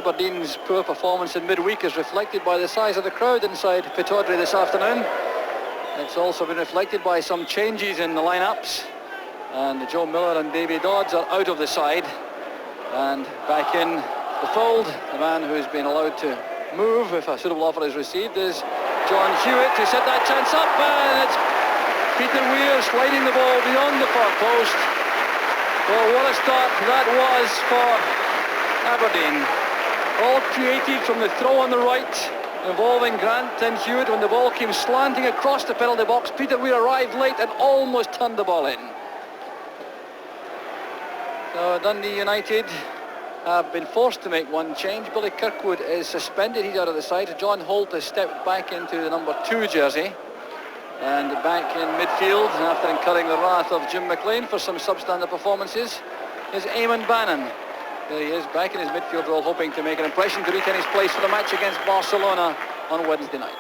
Aberdeen's poor performance in midweek is reflected by the size of the crowd inside Pittodrie this afternoon. It's also been reflected by some changes in the lineups, and Joe Miller and Davy Dodds are out of the side, and back in the fold, the man who's been allowed to move if a suitable offer is received, is John Hewitt, who set that chance up, and it's Peter Weir sliding the ball beyond the far post. Well, what a start that was for Aberdeen. All created from the throw on the right, involving Grant and Hewitt. When the ball came slanting across the penalty box, Peter Weir arrived late and almost turned the ball in. So Dundee United have been forced to make one change. Billy Kirkwood is suspended, he's out of the side. John Holt has stepped back into the number 2 jersey. And back in midfield, after incurring the wrath of Jim McLean for some substandard performances, is Eammon Bannon. There he is, back in his midfield role, hoping to make an impression to retain his place for the match against Barcelona on Wednesday night.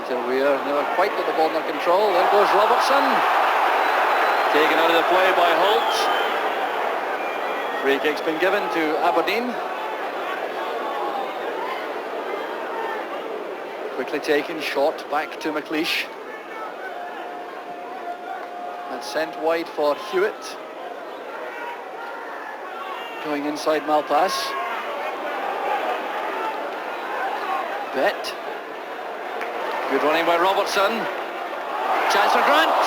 Peter Weir never quite got the ball under control. There goes Robertson. Taken out of the play by Holt. Free kick's been given to Aberdeen. Quickly taken, shot back to McLeish. And sent wide for Hewitt. Going inside Malpass. Bet. Good running by Robertson. Chance for Grant.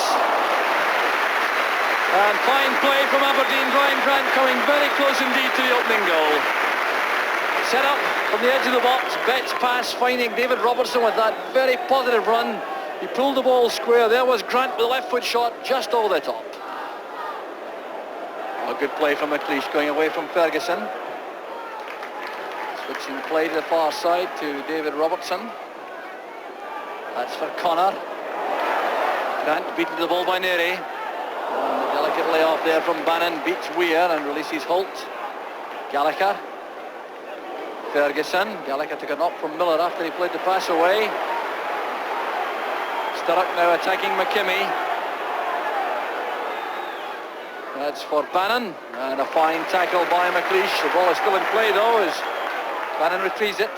And fine play from Aberdeen. Brian Grant coming very close indeed to the opening goal. Set up from the edge of the box. Bet's pass finding David Robertson with that very positive run. He pulled the ball square. There was Grant with a left foot shot just over the top. A good play from McLeish going away from Ferguson. Switching play to the far side to David Robertson. That's for Connor. Grant beaten to the ball by Neary. And a delicate layoff there from Bannon beats Weir and releases Holt. Gallagher. Ferguson. Gallagher took a knock from Miller after he played the pass away. Sturrock now attacking McKimmie. That's for Bannon, and a fine tackle by McLeish. The ball is still in play though as Bannon retrieves it.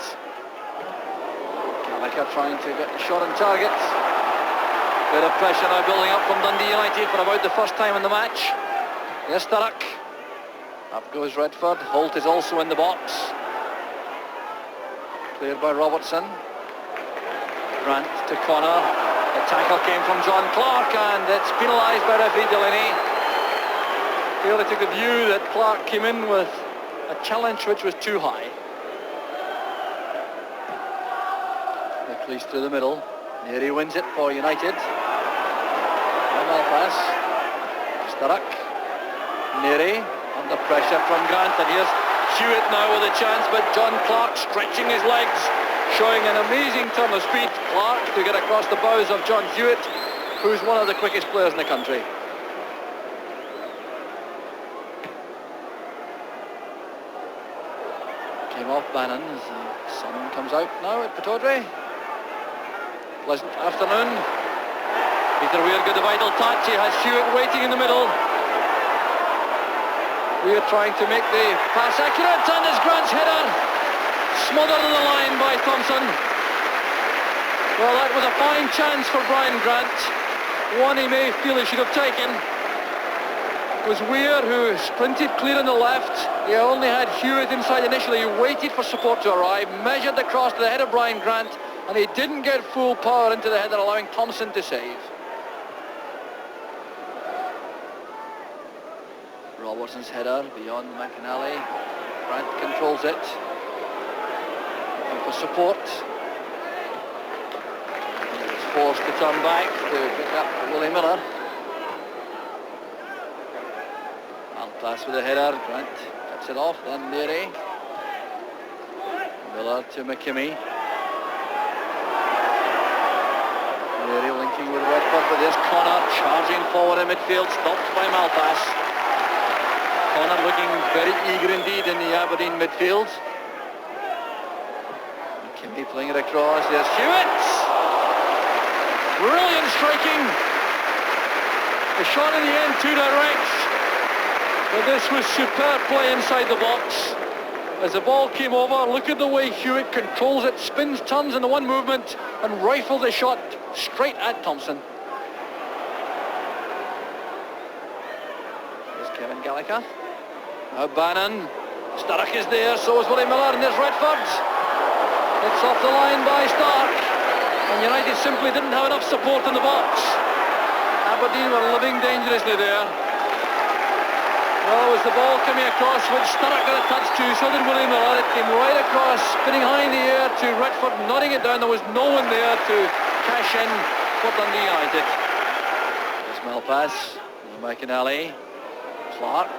Gallagher trying to get the shot on target. Bit of pressure now building up from Dundee United for about the first time in the match. There's Sturrock. Up goes Redford. Holt is also in the box. Cleared by Robertson. Grant to Connor. The tackle came from John Clark and it's penalised by referee Delaney. Clearly took the view that Clark came in with a challenge which was too high. McLeish through the middle. Neary wins it for United. One pass. Sturrock. Neary under pressure from Grant, and here's Hewitt now with a chance, but John Clark stretching his legs, showing an amazing turn of speed. Clark to get across the bows of John Hewitt, who's one of the quickest players in the country. Came off Bannon as the sun comes out now at Pittodrie. Pleasant afternoon. Peter Weir got the vital touch. He has Hewitt waiting in the middle. Weir trying to make the pass accurate, and it's Grant's header smothered on the line by Thompson. Well, that was a fine chance for Brian Grant. One he may feel he should have taken. It was Weir who sprinted clear on the left. He only had Hewitt inside initially. He waited for support to arrive, measured the cross to the head of Brian Grant, and he didn't get full power into the header, allowing Thompson to save. Robertson's header beyond McAnally. Grant controls it. Looking for support. He was forced to turn back to pick up Willie Miller. Pass with the header. Grant cuts it off. Then Neary. Miller to McKimmie. Neary linking with Redford, but there's Connor charging forward in midfield, stopped by Malpass. Connor looking very eager indeed in the Aberdeen midfield. McKimmie playing it across. There's Hewitt. Brilliant striking. The shot in the end too direct. But this was superb play inside the box. As the ball came over, look at the way Hewitt controls it, spins, turns in the one movement and rifles the shot straight at Thompson. There's Kevin Gallagher. Now Bannon. Stark is there, so is Willie Miller, and there's Redford. It's off the line by Stark, and United simply didn't have enough support in the box. Aberdeen were living dangerously there. Well, it was the ball coming across, which Stark got a touch to, so did Willie Miller. It came right across, spinning high in the air to Redford, nodding it down. There was no one there to cash in for Dundee United. There's Malpass, McInally, Clark.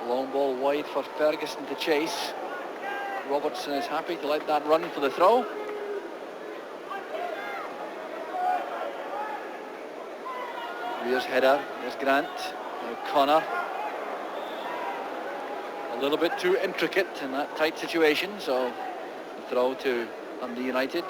Long ball wide for Ferguson to chase. Robertson is happy to let that run for the throw. Weir's header, there's Grant, now Connor. A little bit too intricate in that tight situation, so the throw to Dundee United.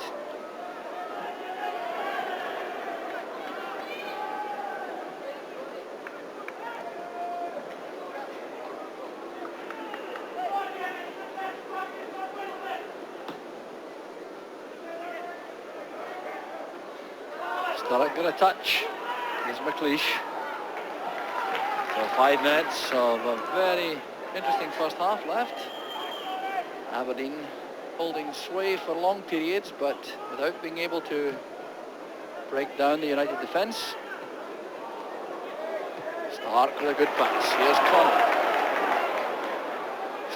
Stark got a touch. There's McLeish. So 5 minutes of a very interesting first half left. Aberdeen holding sway for long periods, but without being able to break down the United defence. Stark with a good pass. Here's Connor.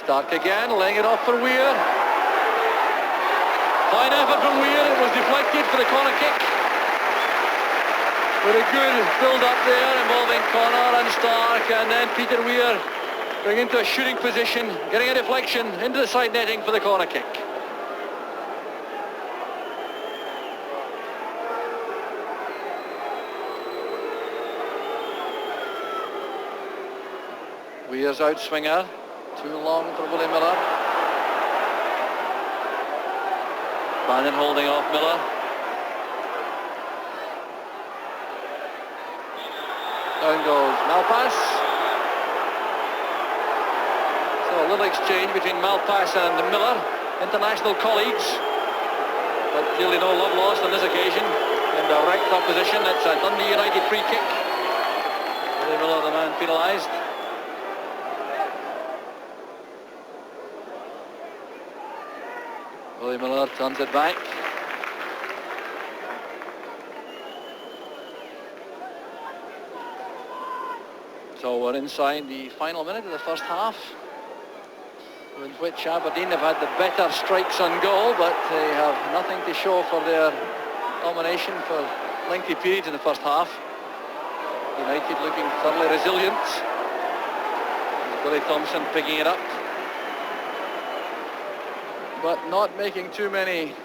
Stark again, laying it off for Weir. Fine effort from Weir. It was deflected for the corner kick. With a good build-up there involving Connor and Stark, and then Peter Weir going into a shooting position, getting a deflection into the side netting for the corner kick. Weir's outswinger, too long for Willie Miller. Bannon holding off Miller. Down goes Malpass. So a little exchange between Malpass and Miller, international colleagues, but clearly no love lost on this occasion. In direct opposition, it's a Dundee United free kick. Willie Miller, the man penalised. Willie Miller turns it back. So we're inside the final minute of the first half, in which Aberdeen have had the better strikes on goal, but they have nothing to show for their domination for lengthy periods in the first half. United looking thoroughly resilient. Billy Thompson picking it up, but not making too many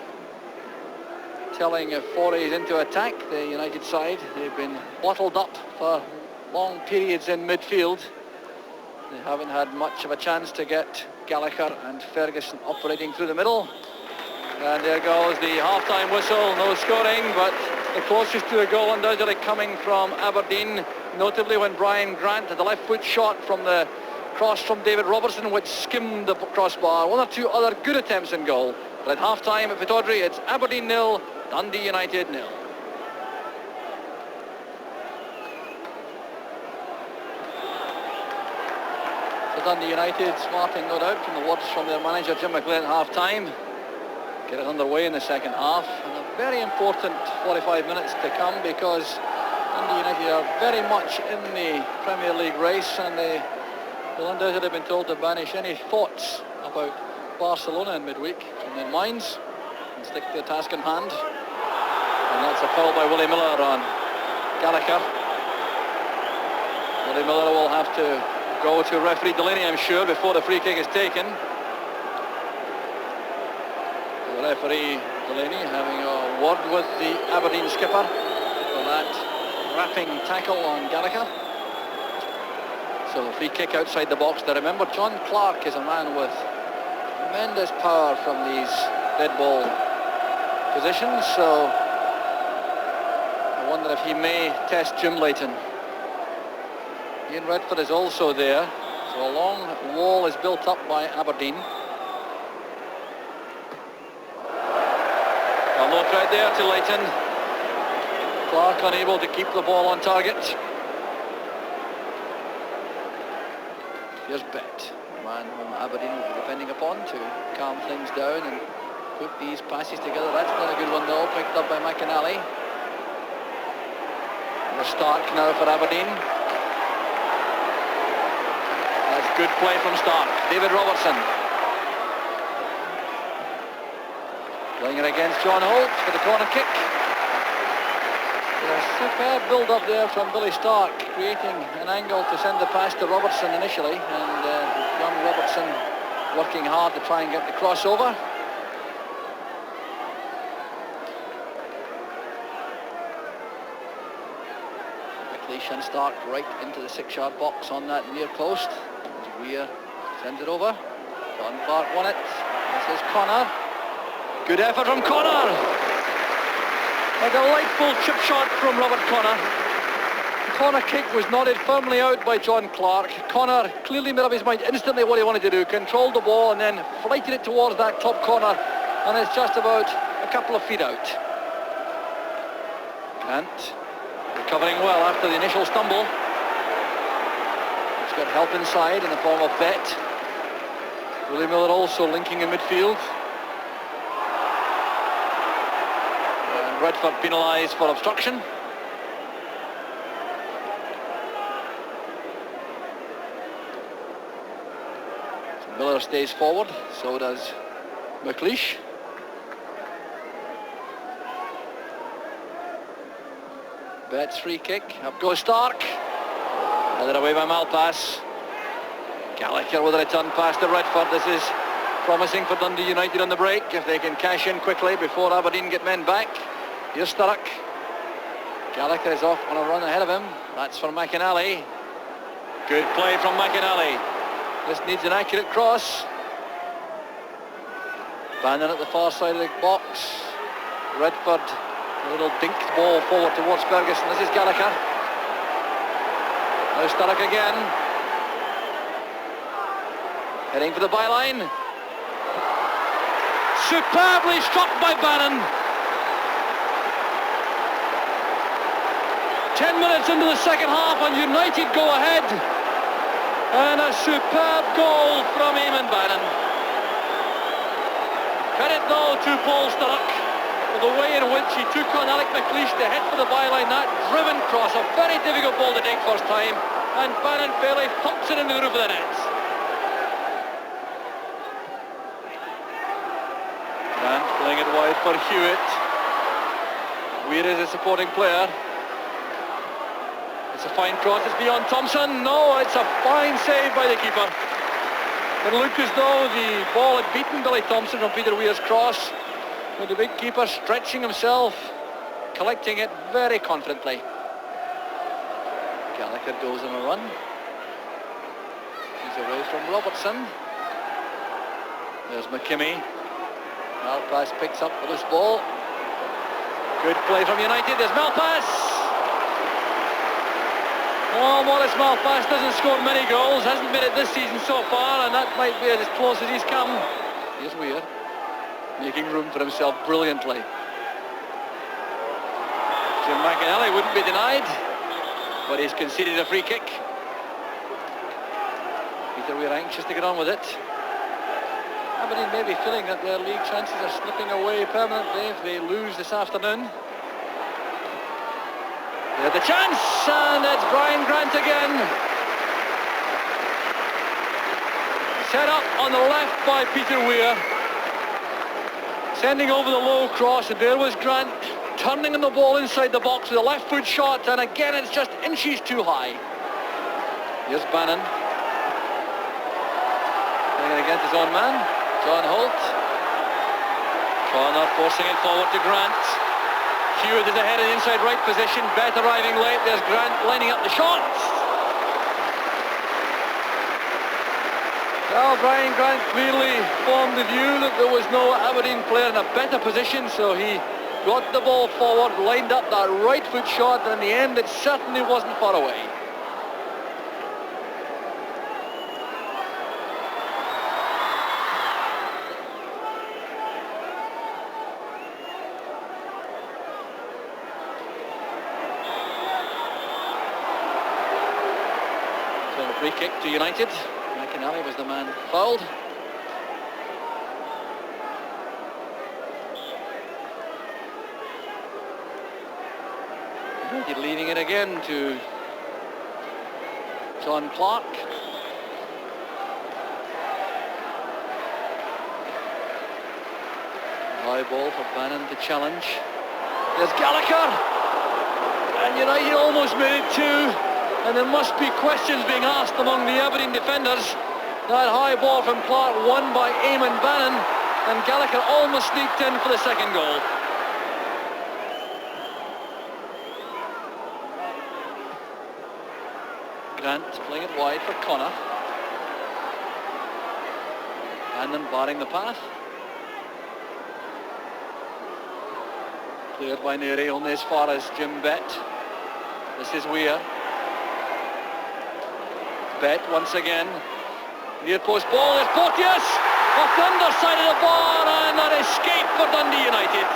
telling forays into attack. The United side, they've been bottled up for long periods in midfield. They haven't had much of a chance to get Gallagher and Ferguson operating through the middle. And there goes the half-time whistle, no scoring, but the closest to a goal undoubtedly coming from Aberdeen, notably when Brian Grant had the left foot shot from the cross from David Robertson, which skimmed the crossbar. One or two other good attempts in goal. But at half-time at Pittodrie, it's Aberdeen 0, Dundee United 0. Dundee United smarting no doubt from the words from their manager Jim McLean at half-time. Get it underway in the second half, and a very important 45 minutes to come, because Dundee United are very much in the Premier League race, and they will undoubtedly have been told to banish any thoughts about Barcelona in midweek from their minds and stick to the task in hand. And that's a foul by Willie Miller on Gallagher. Willie Miller will have to go to referee Delaney, I'm sure, before the free kick is taken. The referee Delaney having a word with the Aberdeen skipper for that wrapping tackle on Gallagher. So a free kick outside the box. Now remember, John Clark is a man with tremendous power from these dead ball positions, so I wonder if he may test Jim Leighton. Ian Redford is also there, so So a long wall is built up by Aberdeen. A low threat there to Leighton. Clark unable to keep the ball on target. Here's Bet, the man whom Aberdeen will be depending upon to calm things down and put these passes together. That's not a good one though, picked up by McInally. The Stark now for Aberdeen. That's good play from Stark. David Robertson. Playing it against John Holt for the corner kick. A superb build-up there from Billy Stark, creating an angle to send the pass to Robertson initially, and young Robertson working hard to try and get the crossover. McLeish and Stark right into the 6-yard box on that near post. As Weir sends it over. John Clark won it. This is Connor. Good effort from Connor. A delightful chip shot from Robert Connor. The corner kick was nodded firmly out by John Clark. Connor clearly made up his mind instantly what he wanted to do. Controlled the ball and then flighted it towards that top corner. And it's just about a couple of feet out. Grant recovering well after the initial stumble. He's got help inside in the form of Bet. Willie Miller also linking in midfield. Redford penalised for obstruction. So Miller stays forward, so does McLeish. Bet's free kick, up goes Stark. Headed away by Malpass. Gallagher with a return pass to Redford. This is promising for Dundee United on the break, if they can cash in quickly before Aberdeen get men back. Here's Sturrock. Gallagher is off on a run ahead of him. That's for McInally. Good play from McInally. This needs an accurate cross. Bannon at the far side of the box. Redford, a little dinked ball forward towards Ferguson. This is Gallagher. Now Sturrock again. Heading for the byline. Superbly struck by Bannon. 10 minutes into the second half and United go ahead. And a superb goal from Eammon Bannon. Credit though to Paul Sturrock for the way in which he took on Alec McLeish to head for the byline. That driven cross, a very difficult ball to take first time, and Bannon fairly thumps it into the roof of the net. Grant playing it wide for Hewitt. Weir is a supporting player. It's a fine cross, it's beyond Thompson. No, it's a fine save by the keeper. It looked as though the ball had beaten Billy Thompson from Peter Weir's cross, with the big keeper stretching himself, collecting it very confidently. Gallagher goes on a run. He's away from Robertson. There's McKimmie. Malpass picks up the loose ball. Good play from United. There's Malpass. Well, Maurice Malpass doesn't score many goals, hasn't made it this season so far, and that might be as close as he's come. Here's Weir, making room for himself brilliantly. Jim McInally wouldn't be denied, but he's conceded a free kick. Peter Weir anxious to get on with it. Aberdeen may be feeling that their league chances are slipping away permanently if they lose this afternoon. They had the chance, and it's Brian Grant again. Set up on the left by Peter Weir. Sending over the low cross, and there was Grant turning on the ball inside the box with a left foot shot, and again it's just inches too high. Here's Bannon. Playing it against his own man, John Holt. Connor forcing it forward to Grant. Hewitt is ahead in the inside right position. Bet arriving late. There's Grant lining up the shots. Well, Brian Grant clearly formed the view that there was no Aberdeen player in a better position, so he got the ball forward, lined up that right foot shot, and in the end it certainly wasn't far away. Free kick to United. McInally was the man fouled. United leading it again to John Clark. High ball for Bannon to challenge. There's Gallagher, and United almost made it two, and there must be questions being asked among the Aberdeen defenders. That high ball from Clark won by Eammon Bannon, and Gallagher almost sneaked in for the second goal. Grant playing it wide for Connor. Bannon barring the path. Cleared by Neary, only as far as Jim Bett. This is Weir. Bett once again. Near post ball, there's Porteous! Off the underside of the bar, and that escape for Dundee United.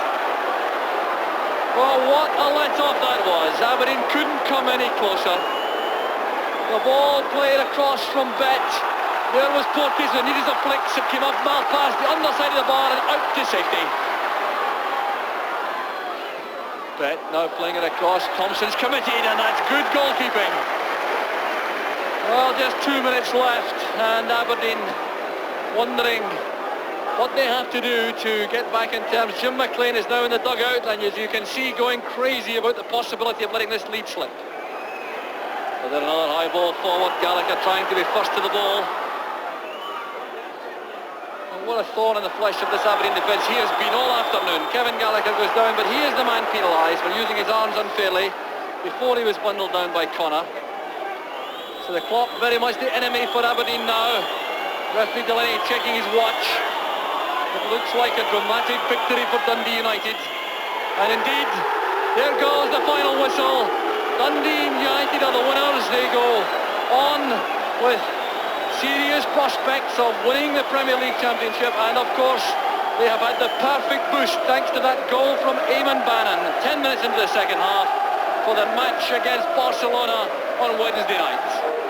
Well, what a let-off that was. Aberdeen couldn't come any closer. The ball played across from Bett. There was Porteous, who needed a flick. It came up well past the underside of the bar and out to safety. Bett now playing it across. Thompson's committed, and that's good goalkeeping. Well, just 2 minutes left, and Aberdeen wondering what they have to do to get back in terms. Jim McLean is now in the dugout, and as you can see, going crazy about the possibility of letting this lead slip. But then another high ball forward. Gallagher trying to be first to the ball. What a thorn in the flesh of this Aberdeen defence he has been all afternoon. Kevin Gallagher goes down, but he is the man penalised for using his arms unfairly before he was bundled down by Connor. So the clock very much the enemy for Aberdeen now. Referee Delaney checking his watch. It looks like a dramatic victory for Dundee United. And indeed, there goes the final whistle. Dundee United are the winners. They go on with serious prospects of winning the Premier League Championship, and of course they have had the perfect boost thanks to that goal from Eammon Bannon 10 minutes into the second half for the match against Barcelona on Wednesday night.